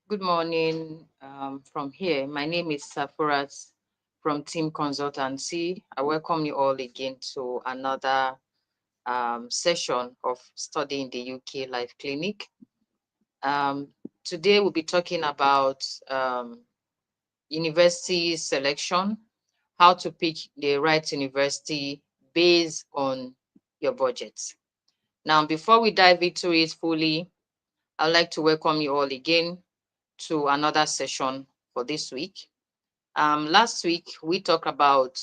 Good morning from here. My name is 𝗟𝗶𝘃𝗲 from Team Consultancy. I welcome you all again to another session of Study in the UK Life Clinic. Today we'll be talking about university selection, how to pick the right university based on your budget. Now, before we dive into it fully, I'd like to welcome you all again to another session for this week. Last week, we talked about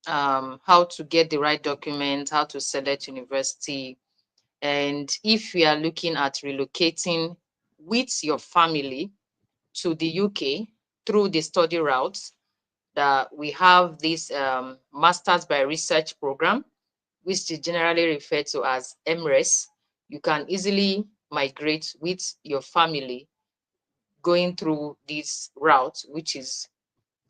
how to get the right document, how to select university, and if we are looking at relocating with your family to the UK through the study routes, that we have this Masters by Research program, which is generally referred to as MRES. You can easily migrate with your family going through this route, which is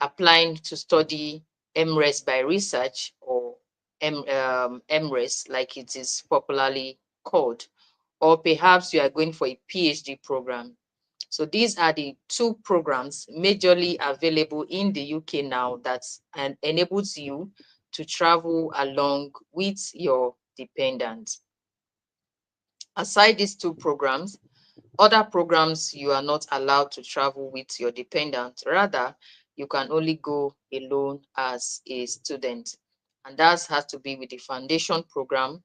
applying to study MRES by research, or MRES, like it is popularly called, or perhaps you are going for a PhD program. So these are the two programs majorly available in the UK now that enables you to travel along with your dependents. Aside these two programs, other programs you are not allowed to travel with your dependent. Rather, you can only go alone as a student. And that has to be with the foundation program,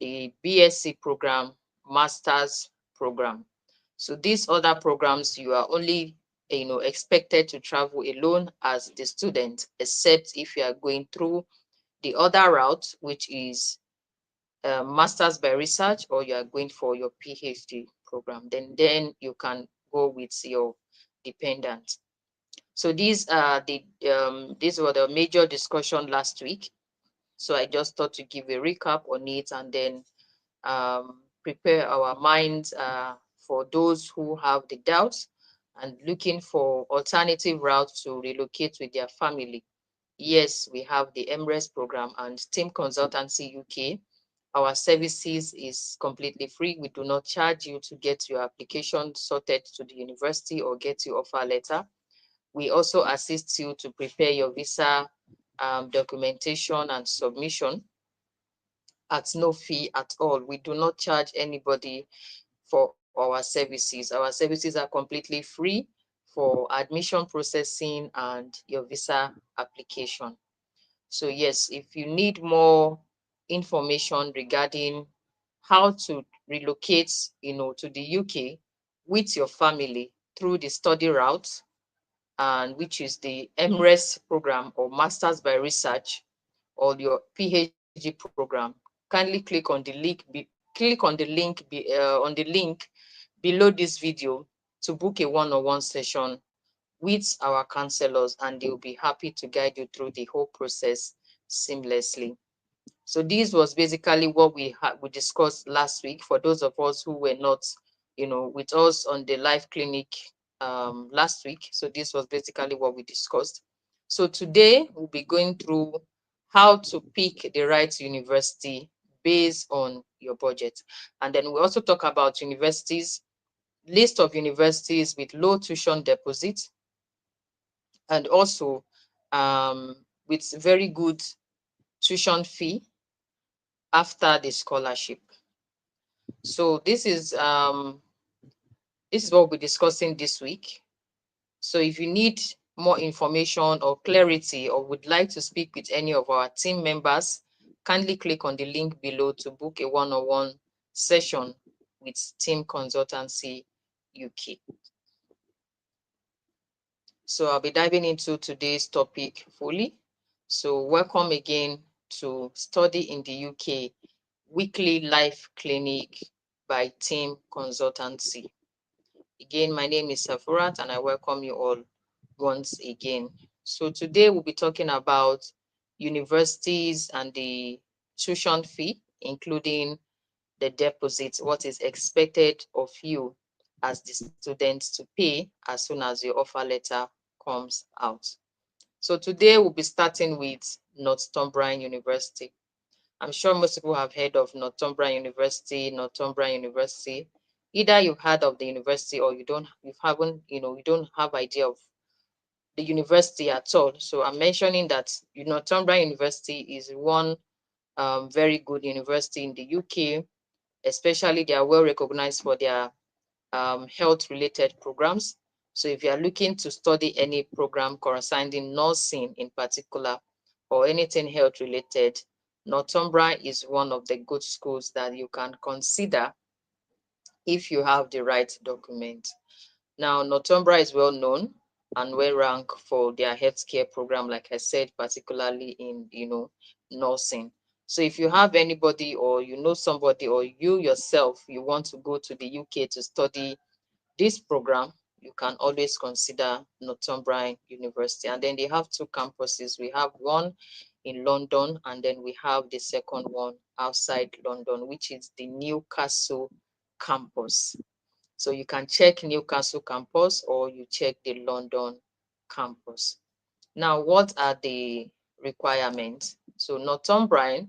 the BSc program, master's program. So these other programs, you are only expected to travel alone as the student, except if you are going through the other route, which is master's by research, or you are going for your PhD program. Then you can go with your dependent. So these were the major discussion last week. So I just thought to give a recap on it, and then prepare our minds for those who have the doubts and looking for alternative routes to relocate with their family. Yes, we have the MRES program and Team Consultancy UK. Our services is completely free. We do not charge you to get your application sorted to the university or get your offer letter. We also assist you to prepare your visa documentation and submission at no fee at all. We do not charge anybody for our services. Our services are completely free for admission processing and your visa application. So yes, if you need more information regarding how to relocate, to the UK with your family through the study route, and which is the MRES program or Masters by Research, or your PhD program, kindly click on the link below this video to book a one-on-one session with our counselors, and they'll be happy to guide you through the whole process seamlessly. So this was basically what we discussed last week. For those of us who were not, with us on the live clinic last week. So this was basically what we discussed. So today we'll be going through how to pick the right university based on your budget. And then we also talk about universities, list of universities with low tuition deposit, and also with very good tuition fee after the scholarship. So this is what we're discussing this week. So if you need more information or clarity, or would like to speak with any of our team members, kindly click on the link below to book a one-on-one session with Team Consultancy UK. So I'll be diving into today's topic fully. So welcome again to Study in the UK Weekly Life Clinic by Team Consultancy. Again, my name is 𝗟𝗶𝘃𝗲 and I welcome you all once again. So today we'll be talking about universities and the tuition fee, including the deposit, what is expected of you as the student to pay as soon as your offer letter comes out. So today we'll be starting with Northumbrian University. I'm sure most people have heard of Northumbrian University. Northumbrian University either you've heard of the university or you don't have idea of the university at all. So I'm mentioning that Northumbria University is one very good university in the UK. Especially, they are well recognized for their health-related programs. So if you are looking to study any program concerning nursing in particular, or anything health-related, Northumbria is one of the good schools that you can consider if you have the right document. Now, Northumbria is well known and well ranked for their healthcare program, like I said, particularly in nursing. So if you have anybody or you know somebody or you yourself, you want to go to the UK to study this program, you can always consider Northumbria University. And then they have two campuses. We have one in London, and then we have the second one outside London, which is the Newcastle campus. So you can check Newcastle campus or you check the London campus. Now, what are the requirements? So Northumbria,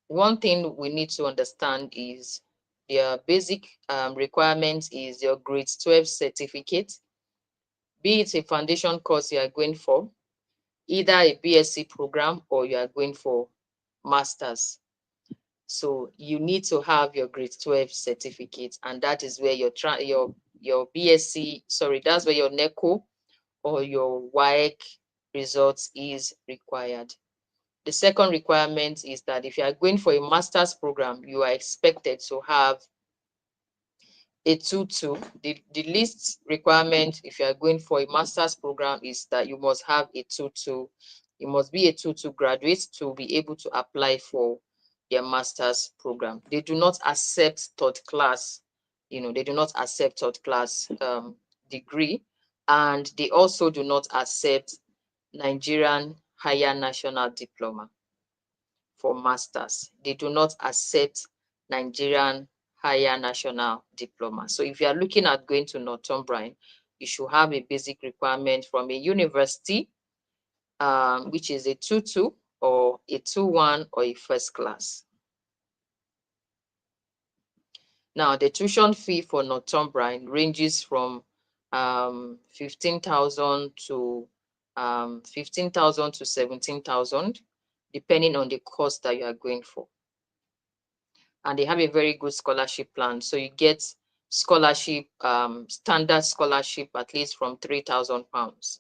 one thing we need to understand is their basic requirements is your grade 12 certificate, be it a foundation course you are going for, either a BSc program or you are going for master's. So you need to have your grade 12 certificate, and that is where your BSc, sorry, that's where your NECO or your WAEC results is required. The second requirement is that if you are going for a master's program, you are expected to have a 2-2. The least requirement if you are going for a master's program is that you must have a 2-2. You must be a 2-2 graduate to be able to apply for their master's program. They do not accept third class, they do not accept third class degree, and they also do not accept Nigerian Higher National Diploma for masters. They do not accept Nigerian Higher National Diploma. So if you are looking at going to Northumbria, you should have a basic requirement from a university, which is a 2-2 or a 2-1 or a first class. Now, the tuition fee for Northumbria ranges from 15,000 to 17,000, depending on the course that you are going for. And they have a very good scholarship plan. So you get scholarship, standard scholarship, at least from £3,000.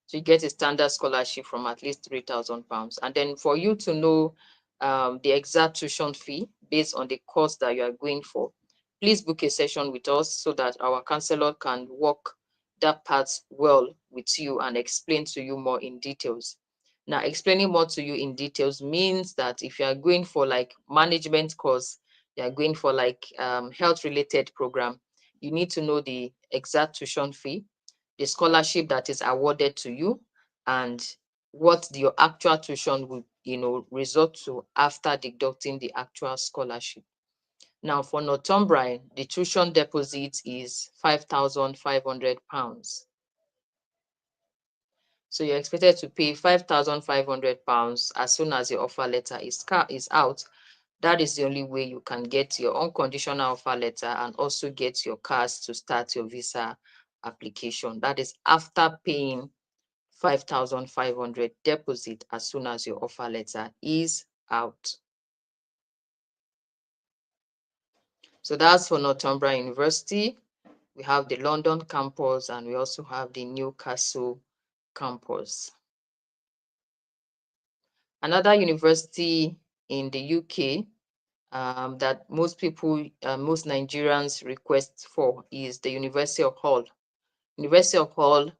So you get a standard scholarship from at least £3,000. And then for you to know the exact tuition fee based on the course that you are going for, please book a session with us so that our counselor can walk that part well with you and explain to you more in details. Now, explaining more to you in details means that if you are going for like management course, you are going for like health-related program, you need to know the exact tuition fee, the scholarship that is awarded to you, and what your actual tuition will result to after deducting the actual scholarship. Now, for Northumbria, the tuition deposit is £5,500. So you're expected to pay £5,500 as soon as your offer letter is out. That is the only way you can get your unconditional offer letter and also get your cards to start your visa application. That is after paying 5,500 deposit as soon as your offer letter is out. So that's for Northumbria University. We have the London campus and we also have the Newcastle campus. Another university in the UK that most people, most Nigerians request for is the University of Hull. University of Hull,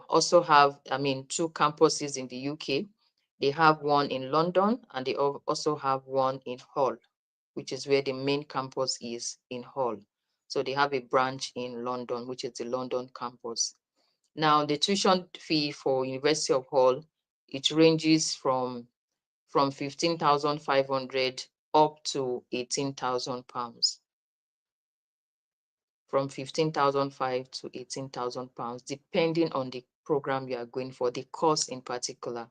also have, two campuses in the UK. They have one in London and they also have one in Hull, which is where the main campus is, in Hull. So they have a branch in London, which is the London campus. Now, the tuition fee for University of Hull, it ranges from 15,500 up to £18,000. From 15,500 to £18,000, depending on the program you are going for, the course in particular,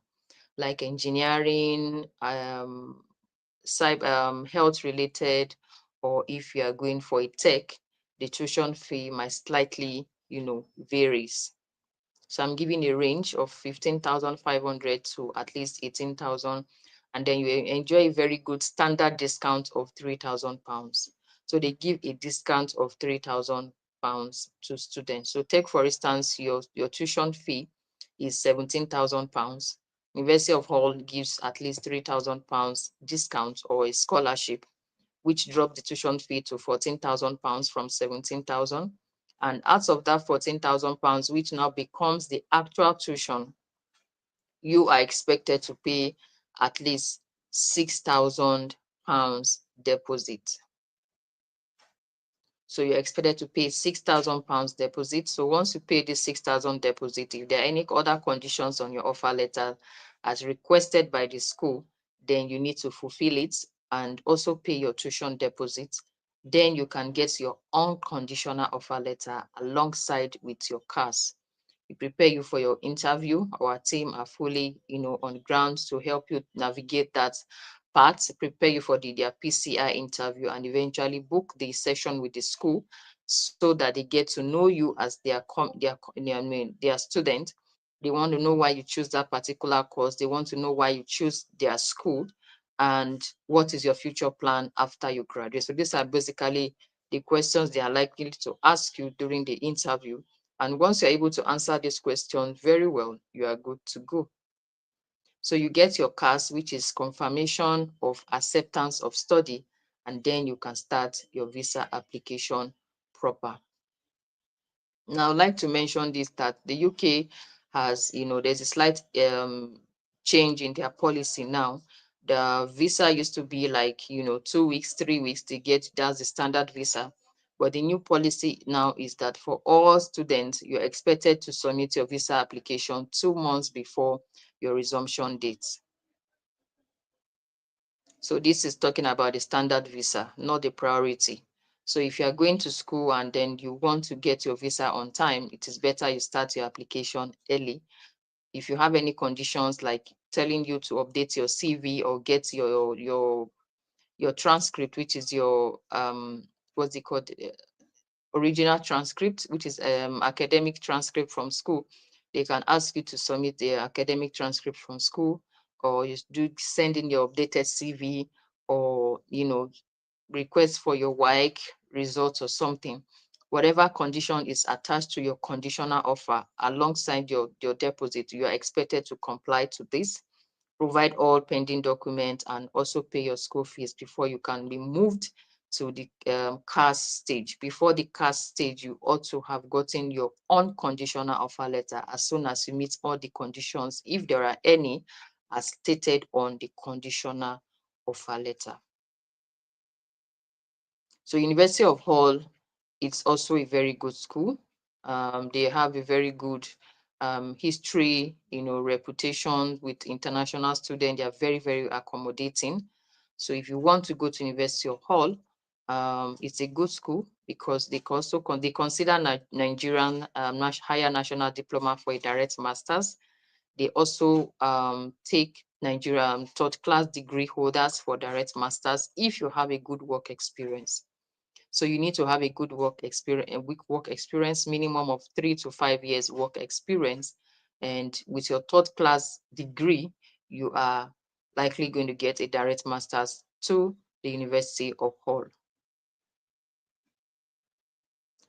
like engineering, health related, or if you are going for a tech, the tuition fee might slightly, varies. So I'm giving a range of 15,500 to at least 18,000, and then you enjoy a very good standard discount of £3,000. So they give a discount of £3,000 to students. So take, for instance, your tuition fee is £17,000. University of Hull gives at least £3,000 discount or a scholarship, which dropped the tuition fee to £14,000 from 17,000. And out of that £14,000, which now becomes the actual tuition, you are expected to pay at least £6,000 deposit. So you're expected to pay £6,000 deposit. So once you pay this 6,000 deposit, if there are any other conditions on your offer letter as requested by the school, then you need to fulfill it and also pay your tuition deposit. Then you can get your unconditional offer letter alongside with your CAS. We prepare you for your interview. Our team are fully, on ground to help you navigate that part, prepare you for their PCI interview, and eventually book the session with the school so that they get to know you as their student. They want to know why you choose that particular course. They want to know why you choose their school and what is your future plan after you graduate. So these are basically the questions they are likely to ask you during the interview. And once you're able to answer these questions very well, you are good to go. So you get your CAS, which is confirmation of acceptance of study, and then you can start your visa application proper. Now, I'd like to mention this, that the UK has, there's a slight change in their policy now. The visa used to be like, 2 weeks, 3 weeks to get, that's the standard visa. But the new policy now is that for all students, you're expected to submit your visa application 2 months before your resumption date. So this is talking about the standard visa, not the priority. So if you are going to school and then you want to get your visa on time, it is better you start your application early. If you have any conditions like telling you to update your CV or get your transcript, which is your what's it called, original transcript, which is academic transcript from school, they can ask you to submit the academic transcript from school, or you do send in your updated CV, or request for your WAEC results or something. Whatever condition is attached to your conditional offer alongside your deposit, you are expected to comply to this. Provide all pending documents and also pay your school fees before you can be moved to the CAS stage. Before the CAS stage, you ought to have gotten your unconditional offer letter as soon as you meet all the conditions, if there are any, as stated on the conditional offer letter. So University of Hull, it's also a very good school. They have a very good history, reputation with international students. They are very, very accommodating. So if you want to go to University of Hull, it's a good school because they also they consider Nigerian higher national diploma for a direct master's. They also take Nigerian third-class degree holders for direct masters if you have a good work experience. So you need to have a good work experience, minimum of 3 to 5 years work experience. And with your third class degree, you are likely going to get a direct master's to the University of Hull.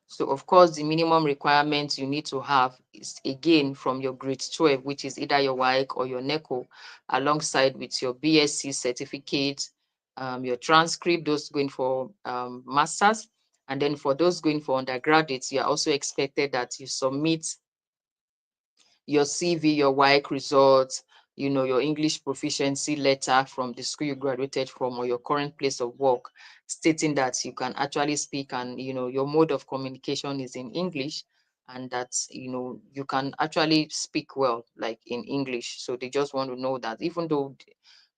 So of course, the minimum requirements you need to have is again from your grade 12, which is either your WAEC or your NECO, alongside with your BSc certificate, your transcript, those going for masters. And then for those going for undergraduates, you are also expected that you submit your CV, your WAEC results, your English proficiency letter from the school you graduated from or your current place of work, stating that you can actually speak and, your mode of communication is in English, and that, you can actually speak well, like in English. So they just want to know that even though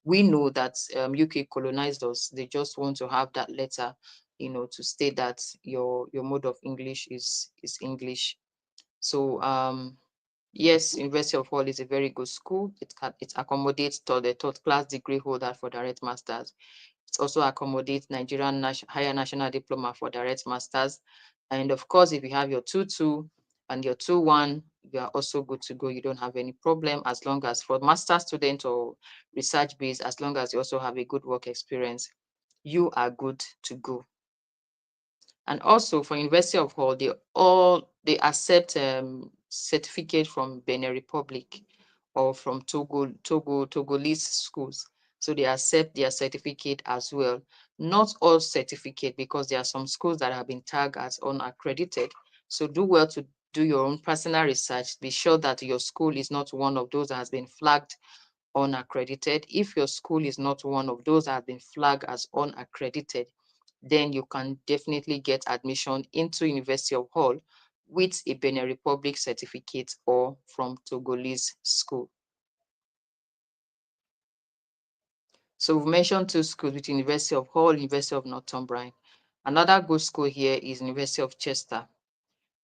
we know that UK colonized us, they just want to have that letter, to state that your mode of English is English. So Yes, University of Hull is a very good school. It accommodates to the third class degree holder for direct masters. It also accommodates Nigerian higher national diploma for direct masters. And of course, if you have your 2-2 and your 2-1, you are also good to go. You don't have any problem as long as for master student or research base, as long as you also have a good work experience, you are good to go. And also for University of Hull, they accept certificate from Benin Republic or from Togolese schools. So they accept their certificate as well. Not all certificate, because there are some schools that have been tagged as unaccredited. So do well to do your own personal research. Be sure that your school is not one of those that has been flagged unaccredited. If your school is not one of those that have been flagged as unaccredited, then you can definitely get admission into University of Hull with a Benin Republic certificate or from Togolese school. So we've mentioned two schools with University of Hull, University of Northumberland. Another good school here is University of Chester.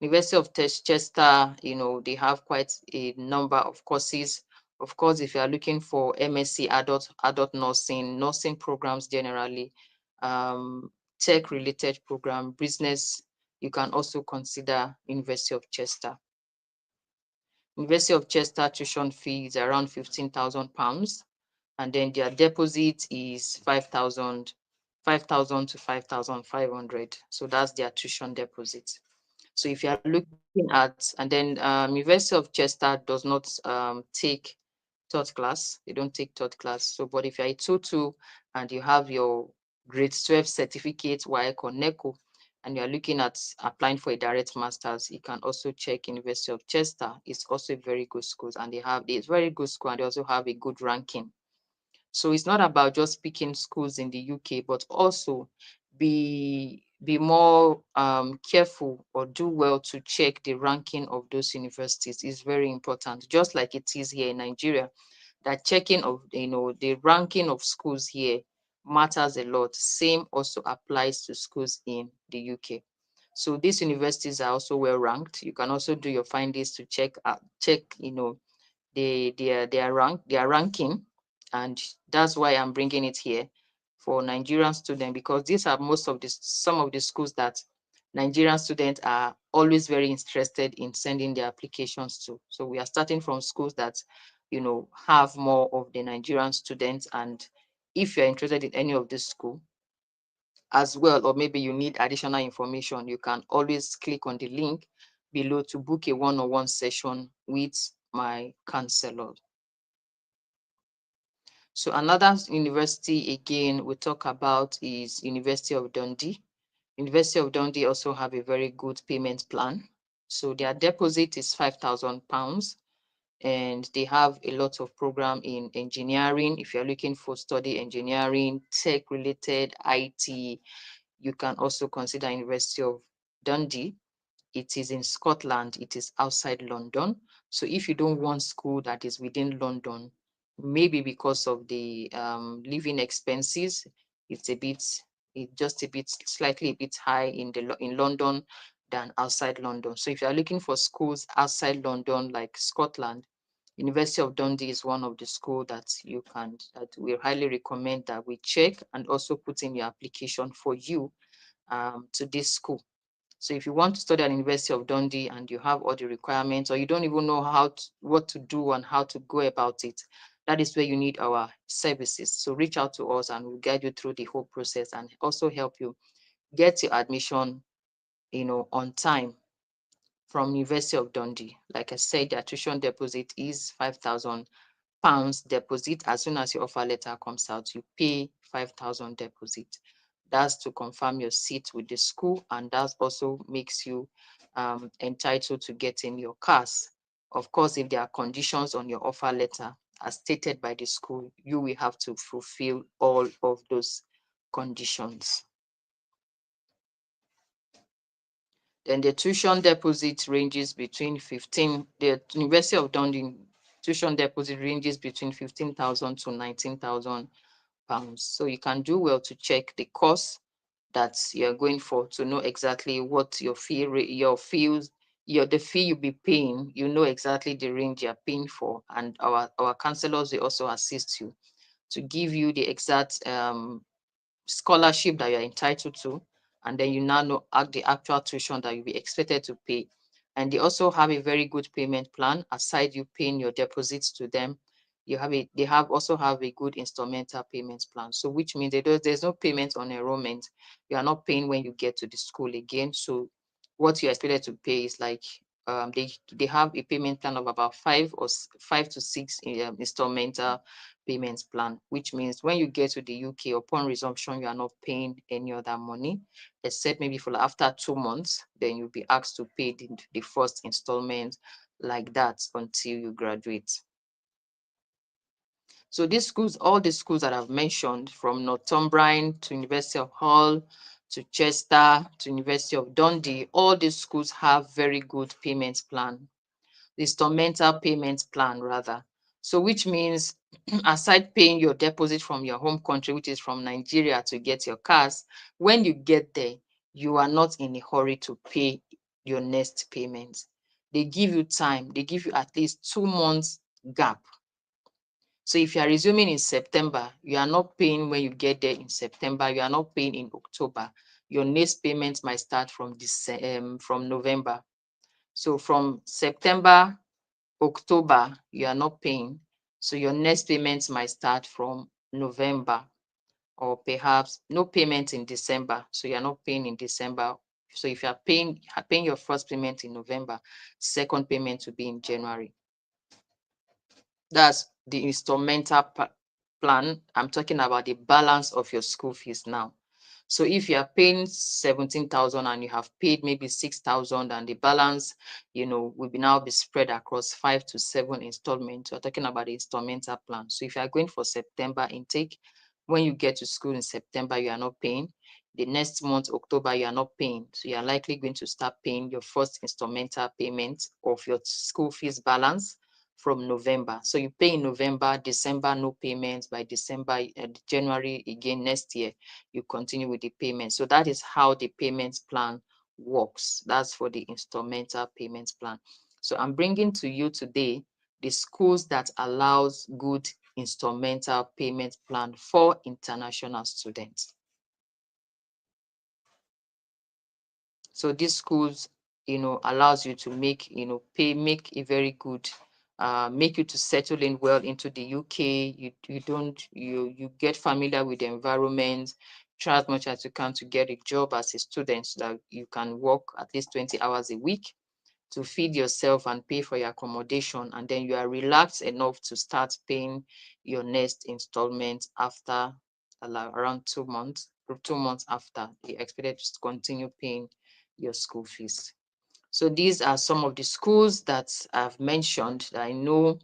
University of Chester, they have quite a number of courses. Of course, if you are looking for MSc adult nursing programs generally, tech-related program, business, you can also consider University of Chester. University of Chester tuition fee is around £15,000, and then their deposit is 5,000 to 5,500. So that's their tuition deposit. So if you are looking at, and then University of Chester does not take third class. They don't take third class. So, but if you're a 2-2 and you have your grade 12 certificate, WAEC or NECO, and you're looking at applying for a direct master's, you can also check University of Chester. It's also a very good school, and it's very good school, and they also have a good ranking. So it's not about just picking schools in the UK, but also be more careful or do well to check the ranking of those universities is very important, just like it is here in Nigeria. That checking of the ranking of schools here matters a lot. Same also applies to schools in the UK. So these universities are also well ranked. You can also do your findings to check their ranking, and that's why I'm bringing it here for Nigerian students, because these are some of the schools that Nigerian students are always very interested in sending their applications to. So we are starting from schools that have more of the Nigerian students, and if you're interested in any of this school as well, or maybe you need additional information, you can always click on the link below to book a one-on-one session with my counselor. So another university again we talk about is University of Dundee. University of Dundee also have a very good payment plan. So their deposit is £5,000, and they have a lot of program in engineering. If you're looking for study engineering, tech related, IT, you can also consider University of Dundee. It is in Scotland. It is outside London. So if you don't want school that is within London, maybe because of the living expenses, it's slightly a bit high in London than outside London. So if you are looking for schools outside London, like Scotland, University of Dundee is one of the schools that we highly recommend that we check and also put in your application for you to this school. So if you want to study at University of Dundee and you have all the requirements, or you don't even know what to do and how to go about it, that is where you need our services. So reach out to us and we'll guide you through the whole process and also help you get your admission, on time from University of Dundee. Like I said, the tuition deposit is £5,000 deposit. As soon as your offer letter comes out, you pay 5,000 deposit. That's to confirm your seat with the school, and that also makes you entitled to getting your CAS. Of course, if there are conditions on your offer letter as stated by the school, you will have to fulfill all of those conditions. Then the tuition deposit ranges between the University of Dundee tuition deposit ranges between 15,000 to 19,000 pounds. So you can do well to check the course that you're going for to know exactly what your the fee you'll be paying, you know exactly the range you're paying for, and our counselors will also assist you to give you the exact scholarship that you're entitled to, and then you now know the actual tuition that you'll be expected to pay. And they also have a very good payment plan. Aside you paying your deposits to them, they also have a good instrumental payments plan. So which means there's no payment on enrollment. You are not paying when you get to the school again. So what you're expected to pay is like they have a payment plan of about 5 to 6 instrumental payments plan, which means when you get to the UK upon resumption, you are not paying any other money, except maybe for after 2 months, then you'll be asked to pay the first installment like that until you graduate. So these schools, all the schools that I've mentioned, from Northumberland to University of Hull to Chester to University of Dundee, all these schools have very good payment plan, instrumental payment plan rather. So which means aside paying your deposit from your home country, which is from Nigeria, to get your cars, when you get there, you are not in a hurry to pay your next payment. They give you time. They give you at least 2 months gap. So if you are resuming in September, you are not paying when you get there in September. You are not paying in October. Your next payment might start from November. So from September, October, you are not paying. So your next payments might start from November, or perhaps no payment in December. So you're not paying in December. So if you're paying your first payment in November, second payment will be in January. That's the instrumental plan. I'm talking about the balance of your school fees now. So if you are paying 17,000 and you have paid maybe 6,000, and the balance, will now be spread across 5 to 7 installments. We're talking about the instrumental plan. So if you are going for September intake, when you get to school in September, you are not paying. The next month, October, you are not paying. So you are likely going to start paying your first instrumental payment of your school fees balance from November. So you pay in November, December, no payments. By December, January again next year, you continue with the payment. So that is how the payments plan works. That's for the instrumental payments plan. So I'm bringing to you today the schools that allows good instrumental payment plan for international students. So these schools, allows you to make, make a very good, make you to settle in well into the UK. You get familiar with the environment, try as much as you can to get a job as a student so that you can work at least 20 hours a week to feed yourself and pay for your accommodation. And then you are relaxed enough to start paying your next installment after around 2 months, or 2 months after you're expected to continue paying your school fees. So these are some of the schools that I've mentioned that I know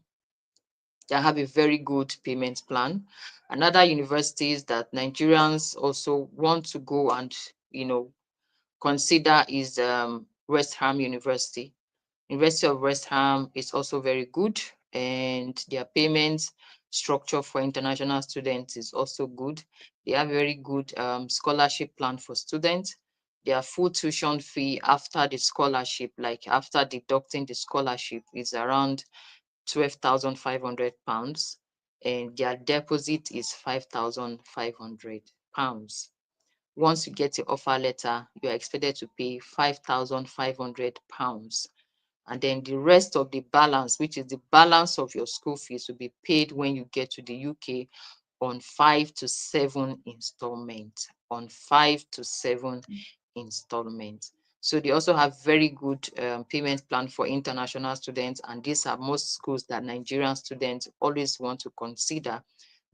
that have a very good payment plan. Another universities that Nigerians also want to go and consider is West Ham University. University of West Ham is also very good, and their payment structure for international students is also good. They have very good scholarship plan for students. Their full tuition fee after the scholarship, like after deducting the scholarship, is around £12,500, and their deposit is £5,500. Once you get your offer letter, you are expected to pay £5,500. And then the rest of the balance, which is the balance of your school fees, will be paid when you get to the UK on 5 to 7 installments. On 5 to 7 installments. So they also have very good payment plan for international students, and these are most schools that Nigerian students always want to consider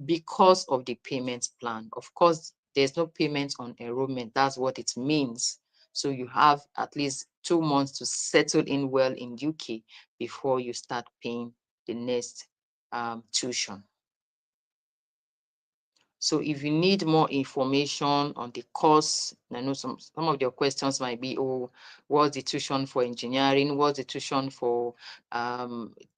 because of the payment plan. Of course, there's no payment on enrollment. That's what it means. So you have at least 2 months to settle in well in UK before you start paying the next tuition. So if you need more information on the course, I know some of your questions might be, oh, what's the tuition for engineering? What's the tuition for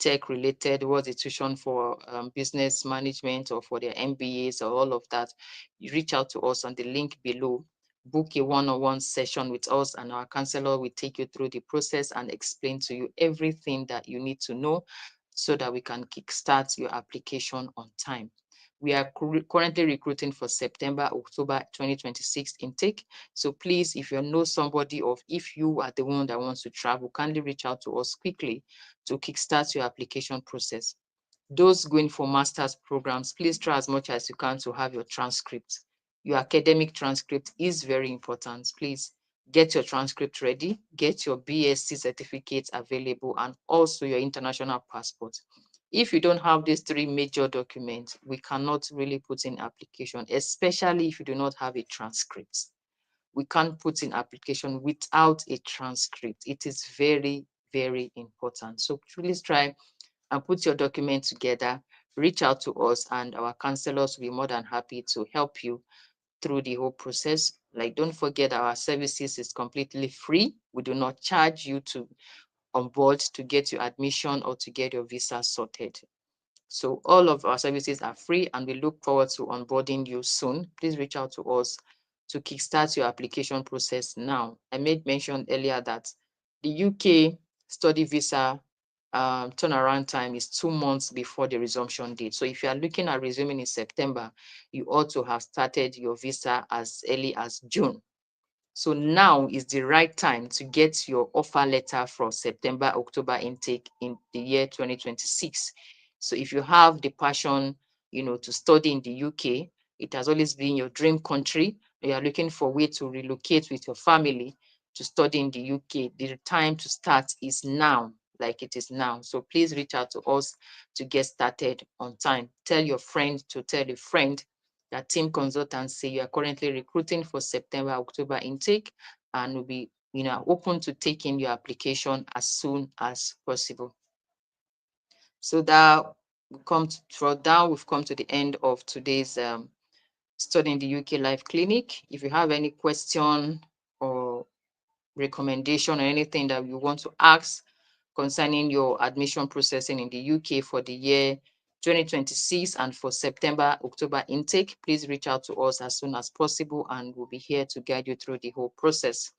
tech related? What's the tuition for business management or for their MBAs or all of that? You reach out to us on the link below. book a one-on-one session with us, and our counselor will take you through the process and explain to you everything that you need to know so that we can kickstart your application on time. We are currently recruiting for September, October 2026 intake. So please, if you know somebody, or if you are the one that wants to travel, kindly reach out to us quickly to kickstart your application process. Those going for master's programs, please try as much as you can to have your transcript. Your academic transcript is very important. Please get your transcript ready, get your BSc certificates available, and also your international passport. If you don't have these three major documents, we cannot really put in application, especially if you do not have a transcript. We can't put in application without a transcript. It is very, very important. So please try and put your document together, reach out to us, and our counselors will be more than happy to help you through the whole process. Like, don't forget, our services is completely free. We do not charge you to on board to get your admission or to get your visa sorted. So all of our services are free, and we look forward to onboarding you soon. Please reach out to us to kickstart your application process now. I made mention earlier that the UK study visa turnaround time is 2 months before the resumption date. So if you are looking at resuming in September, you ought to have started your visa as early as June. So now is the right time to get your offer letter for September, October intake in the year 2026. So if you have the passion, to study in the UK, it has always been your dream country, you are looking for a way to relocate with your family to study in the UK, the time to start is now, like it is now. So please reach out to us to get started on time. Tell your friend to tell a friend that Team Consultancy, you are currently recruiting for September, October intake, and will be open to taking your application as soon as possible. So that we've come to the end of today's Studying the UK Live Clinic. If you have any question or recommendation or anything that you want to ask concerning your admission processing in the UK for the year 2026 and for September, October intake, please reach out to us as soon as possible, and we'll be here to guide you through the whole process.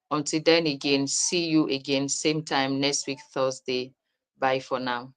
Until then, again, see you again, same time next week, Thursday. Bye for now.